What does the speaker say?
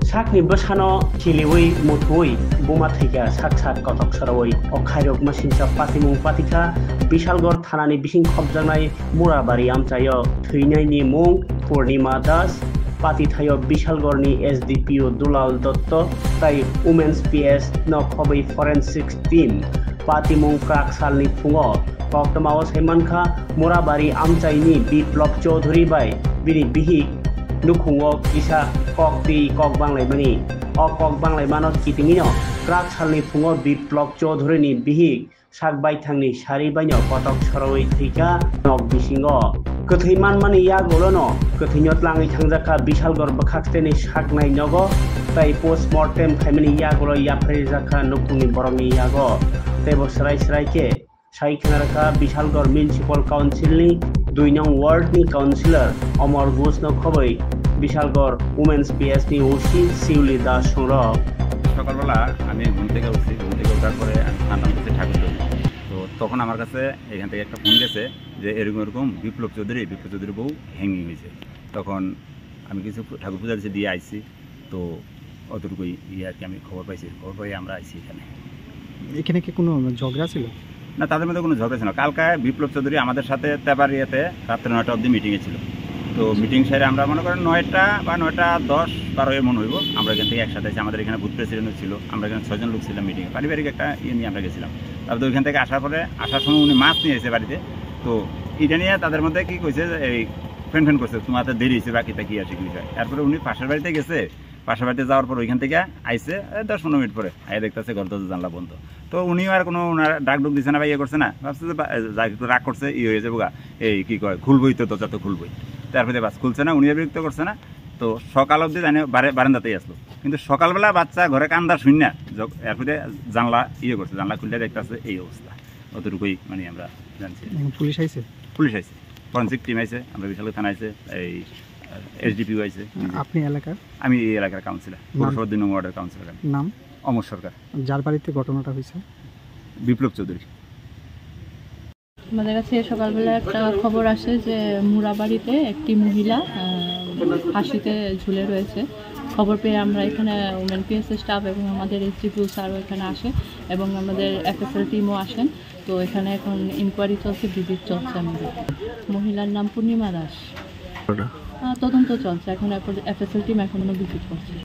sakni bwsano chiliwi muthui buma thaiga sak kotok sarawai o khairok masinsa patimung patika Bishalgor thanani bising khobjaknai Murabari amchayo thwinaini mung Purnima Das pati thayo Bishalgorni SDPO Dulal Dotto tai Women's PS no khobai forensics team patimung praksalni phungo koktamawo saimankha Murabari amchaini Biplop Chaudhuri bai bini bihik nukhungo kisa kokti kok banglaimani o kok banglaimano kitingino praksalni phungo Biplop Chaudhuri ni bihik sakbai thangni sari baino kotok sarawai thika nok bisingo kethaiman mani yagolono kethainot langai thangjaka Bishalgor bwkhaksteni saknai nogo tai postmortem khaimani yagolo yaprai jaka nukungni borokni yago tebo sarai ke sai khanaraka Bishalgor municipal council ni 2 nong ward ni councilor Omar Ghosh no khobai Bishalgor Women's PS ni OC Shiuli Das সংরক সকালবেলা আমি ঘুম থেকে ওঠার পরে নাম করছি ঠাকুর তো তখন আমার কাছে এখান থেকে একটা ফোন গেছে যে এরকম বিপ্লব চৌধুরী বউ হ্যাঙ্গিং হয়েছে তখন আমি কিছু ঠাকুর পূজা দিতে দিয়ে আইছি তো অতটুকুই আর কি আমি খবর পাই আমরা আইছি এখানে কি কোনো ঝগড়া ছিল না তাদের মধ্যে কোনো ঝগড়া ছিল না কালকে বিপ্লব চৌধুরী আমাদের সাথে তেবারিয়াতে রাত্রে 9টা অবধি মিটিংয়ে ছিল তো মিটিং সেরে আমরা মনে করেন 9টা বা 9টা 10 12 মনে হইব আমরা এখান থেকে একসাথে আছি আমাদের এখানে বুথ প্রেসিডেন্ট ছিল আমরা এখানে 6 জন লোক ছিলাম মিটিংয়ে পারিবারিক একটা নিয়ে আমরা গেছিলাম তারপর ওইখান থেকে আসার সময় উনি মাছ নিয়ে এসে বাড়িতে তো এটা নিয়ে তাদের মধ্যে কি কইছে এই ফ্যান করছে তোমার হাতে দেরি হয়েছে বাকিটা কি আসে কি বিষয় তারপরে উনি পাশের বাড়িতে গেছে পাশের বাড়িতে যাওয়ার পর ওইখান থেকে আইসে 10-15 মিনিট পরে আইয়া দেখতেছে ঘর দরজা জানলা বন্ধ তো উনিও আর কোনো ওনার ডাক দিচ্ছে না বা ইয়ে করছে না ভাবছে যে একটু রাগ করছে হয়ে যাবো এই কি কয় খুলবই তো দরজা তো খুলবই তারপরে বাস খুলছে না উনি বিরক্ত করছে না তো সকাল অবধি জানি বারান্দাতেই আসলো কিন্তু সকালবেলা বাচ্চা ঘরে কান্দা শুন না এরপরে জানলা করছে জানলা খুললে দেখতেছে এই অবস্থা অতটুকুই মানে আমরা জানছি পুলিশ আইছে ফরেন্সিক টিম আইছে আমরা বিশাল থানা আইছে এই SDPO আইছে আপনি এলাকার আমি এই এলাকার কাউন্সিলর পৌরসভা 2 নং ওয়ার্ডের কাউন্সিলর নাম অমর সরকার যার বাড়িতে ঘটনাটা হয়েছে বিপ্লব চৌধুরী আমাদের কাছে সকালবেলা একটা খবর আসে যে মুরাবাড়িতে একটি মহিলা ফাঁসিতে ঝুলে রয়েছে খবর পেয়ে আমরা এখানে ওমেন পিএস স্টাফ এবং আমাদের SDPO স্যারও এখানে আসে এবং আমাদের FSL টিমও আসেন তো এখানে এখন ইনকোয়ারি চলছে ভিজিট চলছে আমাদের মহিলার নাম পূর্ণিমা দাস তদন্ত চলছে এখন FSL টিম এখনো ভিজিট করছে